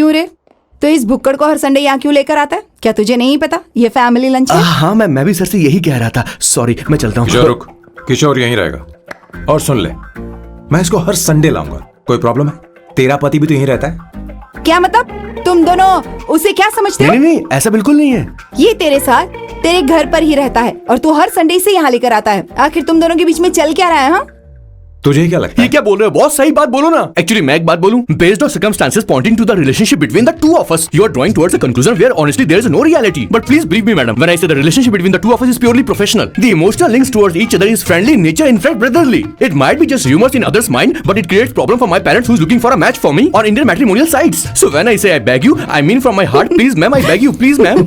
क्यों रे? तो इस भुक्कड़ को हर संडे यहाँ क्यों लेकर आता है? क्या तुझे नहीं पता ये फैमिली लंच है? हाँ, मैं भी सर से यही कह रहा था। सॉरी, मैं चलता हूँ। किशोर रुक, किशोर यहीं रहेगा। और सुन ले, मैं इसको हर संडे लाऊंगा। कोई प्रॉब्लम है? तेरा पति भी तो यहीं रहता है। क्या मतलब? तुम दोनों उसे क्या समझते हो? नहीं, ऐसा बिल्कुल नहीं है। ये तेरे साथ तेरे घर पर ही रहता है और तू हर संडे इसे यहाँ लेकर आता है। आखिर तुम दोनों के बीच में चल क्या रहा है? हाँ, तुझे क्या लगता है? ये क्या बोल रहे हो बॉस? सही बात बोलो ना। एक्चुअली मैं एक बात बोलूं, based on circumstances pointing to the relationship between the two of us, you are drawing towards a conclusion where honestly there is no reality. But please believe me madam, when I say the relationship between the two of us is purely professional. The emotional links towards each other is friendly in nature, in fact brotherly. It might be just rumors in others mind, but it creates problem for my parents who's looking for a match for me on Indian matrimonial sites. So when I say I beg you, I mean from my heart. Please ma'am, I beg you, please ma'am.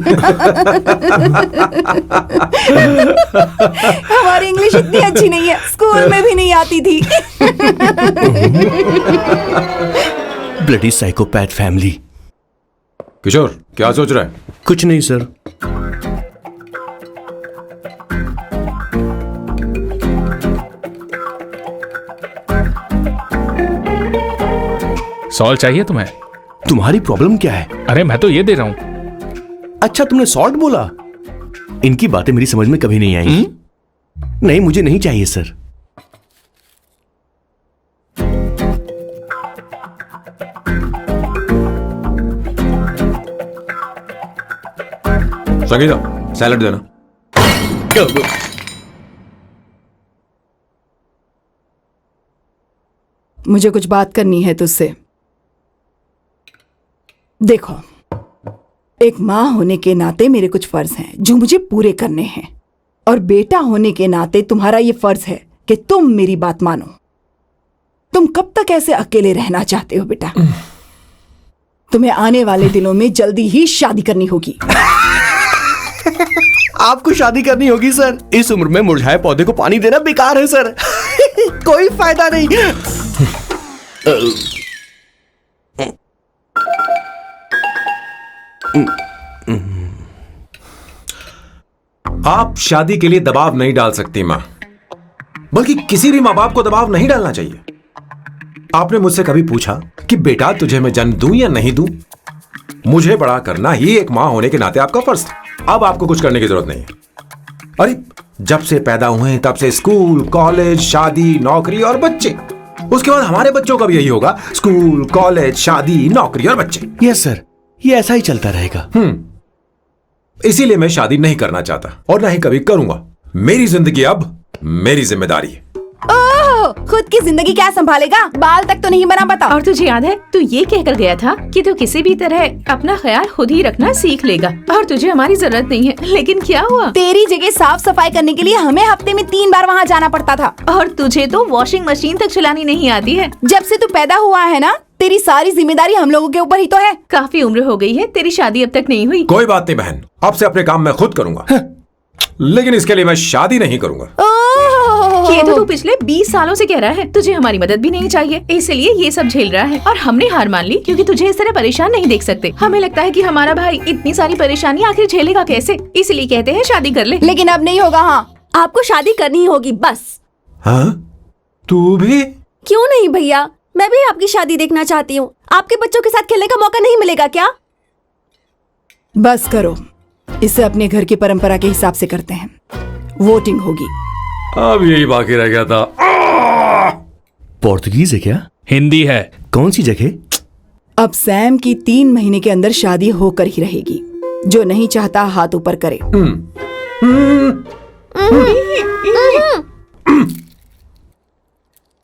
हमारी English इतनी अच्छी नहीं है, school में भी नहीं आती थी. Bloody psychopath family. किशोर क्या सोच रहा है? कुछ नहीं सर. सॉल्ट चाहिए तुम्हें? तुम्हारी प्रॉब्लम क्या है? अरे मैं तो ये दे रहा हूं. अच्छा, तुमने सॉल्ट बोला. इनकी बातें मेरी समझ में कभी नहीं आई. नहीं, मुझे नहीं चाहिए सर. संगीता, सैलड देना. मुझे कुछ बात करनी है तुझसे. देखो, एक माँ होने के नाते मेरे कुछ फर्ज हैं जो मुझे पूरे करने हैं, और बेटा होने के नाते तुम्हारा ये फर्ज है कि तुम मेरी बात मानो. तुम कब तक ऐसे अकेले रहना चाहते हो बेटा? तुम्हें आने वाले दिनों में जल्दी ही शादी करनी होगी. आपको शादी करनी होगी सर. इस उम्र में मुरझाए पौधे को पानी देना बेकार है सर. कोई फायदा नहीं. आप शादी के लिए दबाव नहीं डाल सकती मां, बल्कि किसी भी मां बाप को दबाव नहीं डालना चाहिए. आपने मुझसे कभी पूछा कि बेटा तुझे मैं जन्म दूं या नहीं दूं? मुझे बड़ा करना ही एक मां होने के नाते आपका फर्ज था. अब आपको कुछ करने की जरूरत नहीं है. अरे जब से पैदा हुए हैं तब से स्कूल, कॉलेज, शादी, नौकरी और बच्चे. उसके बाद हमारे बच्चों का भी यही होगा, स्कूल, कॉलेज, शादी, नौकरी और बच्चे. यस सर, ये ऐसा ही चलता रहेगा. इसीलिए मैं शादी नहीं करना चाहता और ना ही कभी करूंगा. मेरी जिंदगी अब मेरी जिम्मेदारी है. ओह, खुद की जिंदगी क्या संभालेगा? बाल तक तो नहीं बना बता. और तुझे याद है तू ये कहकर गया था कि तू किसी भी तरह अपना ख्याल खुद ही रखना सीख लेगा और तुझे हमारी जरूरत नहीं है. लेकिन क्या हुआ? तेरी जगह साफ सफाई करने के लिए हमें हफ्ते में 3 बार वहाँ जाना पड़ता था. और तुझे तो वॉशिंग मशीन तक चलानी नहीं आती है. जब से तू पैदा हुआ है ना, तेरी सारी जिम्मेदारी हम लोगों के ऊपर ही तो है. काफी उम्र हो गई है, तेरी शादी अब तक नहीं हुई. कोई बात नहीं बहन, अब से अपने काम मैं खुद करूंगा. लेकिन इसके लिए मैं शादी नहीं करूंगा. ये तो तू पिछले 20 सालों से कह रहा है. तुझे हमारी मदद भी नहीं चाहिए, इसलिए ये सब झेल रहा है. और हमने हार मान ली क्योंकि तुझे इस तरह परेशान नहीं देख सकते. हमें लगता है कि हमारा भाई इतनी सारी परेशानी आखिर झेलेगा कैसे, इसलिए कहते हैं शादी कर ले. लेकिन अब नहीं होगा. हाँ, आपको शादी करनी ही होगी बस. हाँ? तू भी? क्यों नहीं भैया, मैं भी आपकी शादी देखना चाहती हूँ. आपके बच्चों के साथ खेलने का मौका नहीं मिलेगा क्या? बस करो, इसे अपने घर की परंपरा के हिसाब से करते हैं. वोटिंग होगी. अब यही बाकी रह गया था. पोर्तुगीज है क्या? हिंदी है. कौन सी जगह? अब सैम की 3 महीने के अंदर शादी होकर ही रहेगी. जो नहीं चाहता हाथ ऊपर करे.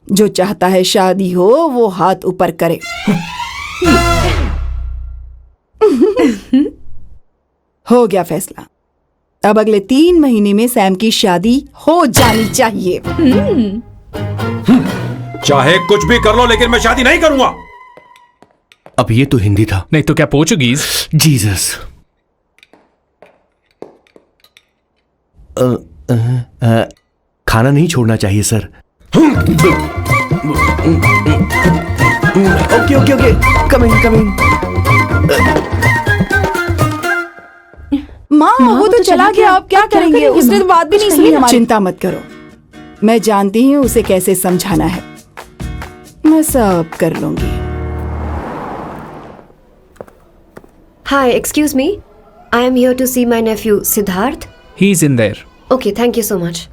जो चाहता है शादी हो वो हाथ ऊपर करे. हो गया फैसला. अब अगले 3 महीने में सैम की शादी हो जानी चाहिए. चाहे कुछ भी कर लो, लेकिन मैं शादी नहीं करूंगा. अब ये तो हिंदी था. नहीं तो क्या पोर्चुगीज? जीसस. खाना नहीं छोड़ना चाहिए sir. Okay okay okay, coming. माँ वो तो चला गया. अब क्या करेंगे? उसने तो बात भी नहीं सुनी हमारी. चिंता मत करो, मैं जानती हूँ उसे कैसे समझाना है. मैं सब कर लूंगी. Hi, excuse me. I am here to see my nephew Siddharth. He is in their. Okay, thank you so much.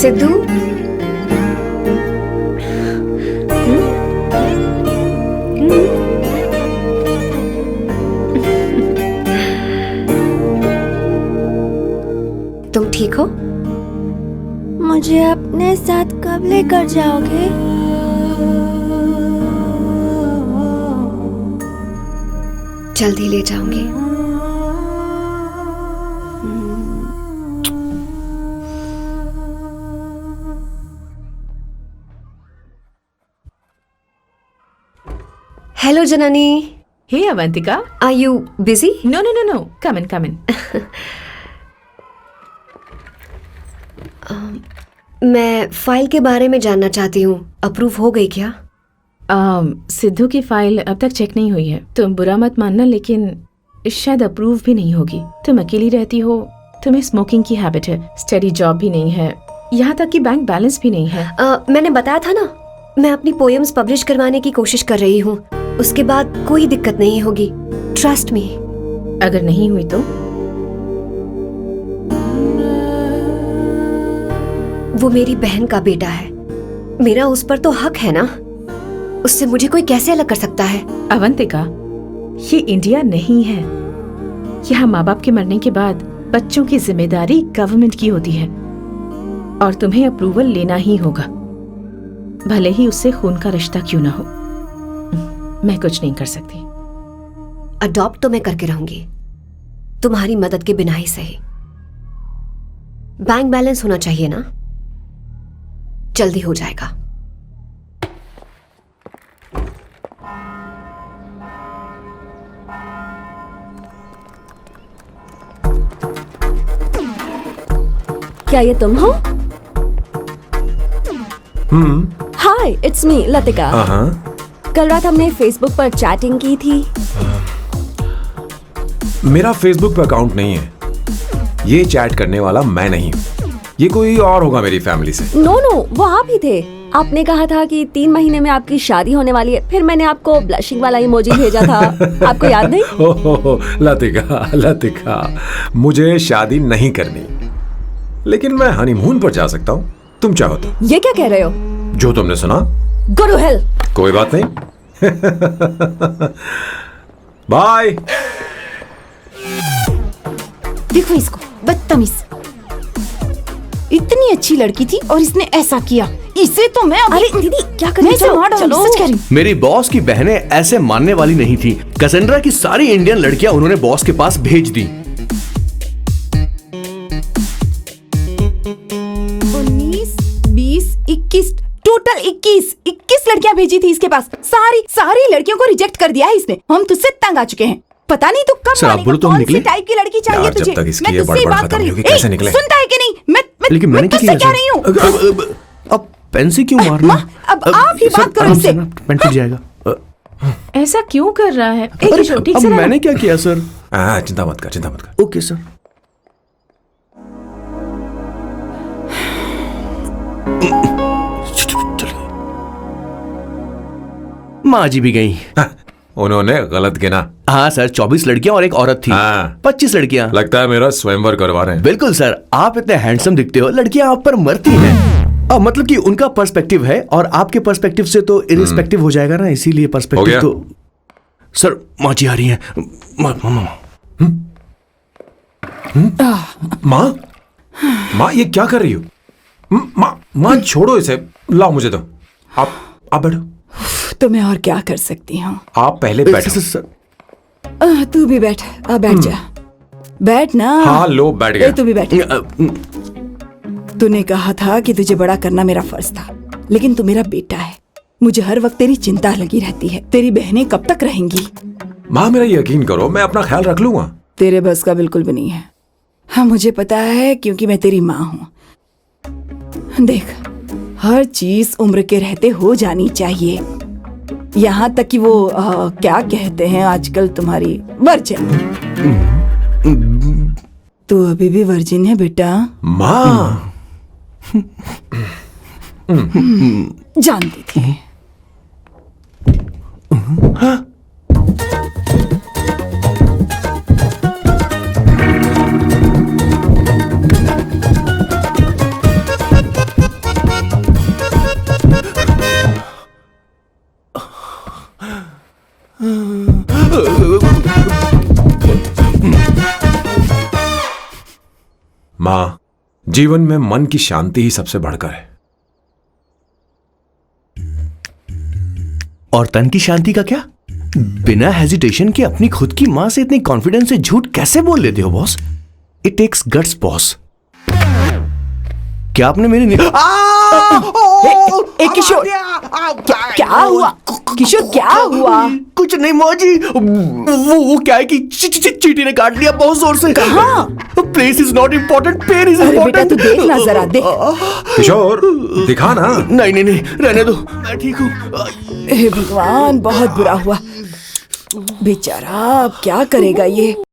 Sidhu, तुम ठीक हो? मुझे अपने साथ कब लेकर जाओगे? जल्दी ले जाऊंगी. Hello, Janani. Hey Avantika. Are you busy? No no no no, come in come in. मैं फाइल के बारे में जानना चाहती हूँ. अप्रूव हो गई क्या? सिद्धू की फाइल अब तक चेक नहीं हुई है. तुम बुरा मत मानना, लेकिन शायद अप्रूव भी नहीं होगी. तुम अकेली रहती हो, तुम्हें स्मोकिंग की हैबिट है, स्टडी जॉब भी नहीं है, यहाँ तक कि बैंक बैलेंस भी नहीं है. मैंने बताया था ना, मैं अपनी पोएम्स पब्लिश करवाने की कोशिश कर रही हूँ. उसके बाद कोई दिक्कत नहीं होगी. Trust me. अगर नहीं हुई तो? वो मेरी बहन का बेटा है. मेरा उस पर तो हक है ना. उससे मुझे कोई कैसे अलग कर सकता है? अवंतिका, ये इंडिया नहीं है. यहाँ माँ बाप के मरने के बाद बच्चों की जिम्मेदारी गवर्नमेंट की होती है और तुम्हें अप्रूवल लेना ही होगा, भले ही उससे खून का रिश्ता क्यों ना हो. मैं कुछ नहीं कर सकती. अडॉप्ट तो मैं करके रहूंगी, तुम्हारी मदद के बिना ही सही. बैंक बैलेंस होना चाहिए ना. जल्दी हो जाएगा. क्या ये तुम हो? हाय, इट्स मी लतिका. कल रात हमने फेसबुक पर चैटिंग की थी. मेरा फेसबुक पे अकाउंट नहीं है. ये चैट करने वाला मैं नहीं हूँ. ये कोई और होगा मेरी फैमिली से. नो नो, वो आप ही थे. आपने कहा था कि 3 महीने में आपकी शादी होने वाली है. फिर मैंने आपको ब्लशिंग वाला इमोजी भेजा था. आपको याद नहीं? ओहो, लतिका लतिका, मुझे शादी नहीं करनी, लेकिन मैं हनीमून पर जा सकता हूँ. तुम चाहो तो. ये क्या कह रहे हो? जो तुमने सुना. Go to hell. कोई बात नहीं. बाय. देखो इसको, बदतमीज. इतनी अच्छी लड़की थी और इसने ऐसा किया. इसे तो मैं अरे दीदी, क्या कर रही हो? चलो, सच कह रही हूँ. मेरी बॉस की बहनें ऐसे मानने वाली नहीं थी. कैसेंड्रा की सारी इंडियन लड़कियां उन्होंने बॉस के पास भेज दी. 19, 20, 21, टोटल 21 लड़कियां भेजी थी इसके पास. सारी लड़कियों को रिजेक्ट कर दिया है इसने. हम तुझसे तंग आ चुके हैं. पता नहीं तू कब सर, आप बोलो तो हम कौन निकले? सी टाइप की लड़की चाहिए यार, जब तुझे. तक इसकी मैं ये तुझसे ही बड़बड़ बात खत्म कर रही नहीं हूँ. होगी, कैसे निकले? सुनता है कि नहीं? लेकिन मैं मैंने क्या तुझसे किया? कह रही हूँ. अब पेन से क्यों मारना? अब आप ही बात करो इससे. पेन टूट जाएगा. ऐसा क्यों कर रहा है? ठीक अब से रहो. मैंने क्या किया सर? चिंता मत कर. Okay sir. माँ जी भी गई. उन्होंने गलत गिना. हाँ सर, 24 लड़कियां और एक औरत थी. हाँ. 25 लड़कियां. लगता है मेरा स्वयंवर करवा रहे हैं. बिल्कुल सर, आप इतने हैंडसम दिखते हो, लड़कियां आप पर मरती हैं. अब मतलब कि उनका पर्सपेक्टिव है और आपके पर्सपेक्टिव से तो इरिस्पेक्टिव हो जाएगा ना, इसीलिए हो पर्सपेक्टिव गया? तो. सर, माँ जी आ रही हैं. माँ ये क्या कर रही हो? माँ छोड़ो इसे. लाओ मुझे दो. आप बैठो. तो मैं और क्या कर सकती हूँ. आप पहले बैठो. सर, तू भी बैठ. बैठ जा. बैठ ना. हाँ लो, बैठ गया. तू भी बैठ. तूने कहा था कि तुझे बड़ा करना मेरा फर्ज था, लेकिन तू मेरा बेटा है. मुझे हर वक्त तेरी चिंता लगी रहती है. तेरी बहनें कब तक रहेंगी? माँ मेरा यकीन करो, मैं अपना ख्याल रख लूंगा. तेरे बस का बिल्कुल भी नहीं है. हाँ, मुझे पता है, क्योंकि मैं तेरी माँ हूँ. देख, हर चीज उम्र के रहते हो जानी चाहिए. यहाँ तक कि वो क्या कहते हैं आजकल तुम्हारी वर्जिन। तू अभी भी वर्जिन है बेटा? माँ, जानती थी। माँ, जीवन में मन की शांति ही सबसे बढ़कर है। और तन की शांति का क्या? बिना हेजिटेशन के अपनी खुद की मां से इतनी कॉन्फिडेंस से झूठ कैसे बोल लेते हो boss? It takes guts boss. क्या आपने मेरी किशोर, क्या हुआ? किशोर क्या हुआ? कुछ नहीं मौजी, वो क्या है कि चींटी ने काट लिया बहुत जोर से। कहाँ? Place is not important, pen is अरे बेटा इम्पोर्टेंट। तू देख ना जरा, देख। किशोर, दिखा ना। नहीं नहीं नहीं, रहने दो, मैं ठीक हूँ। हे भगवान, बहुत बुरा हुआ बेचारा। अब क्या करेगा ये?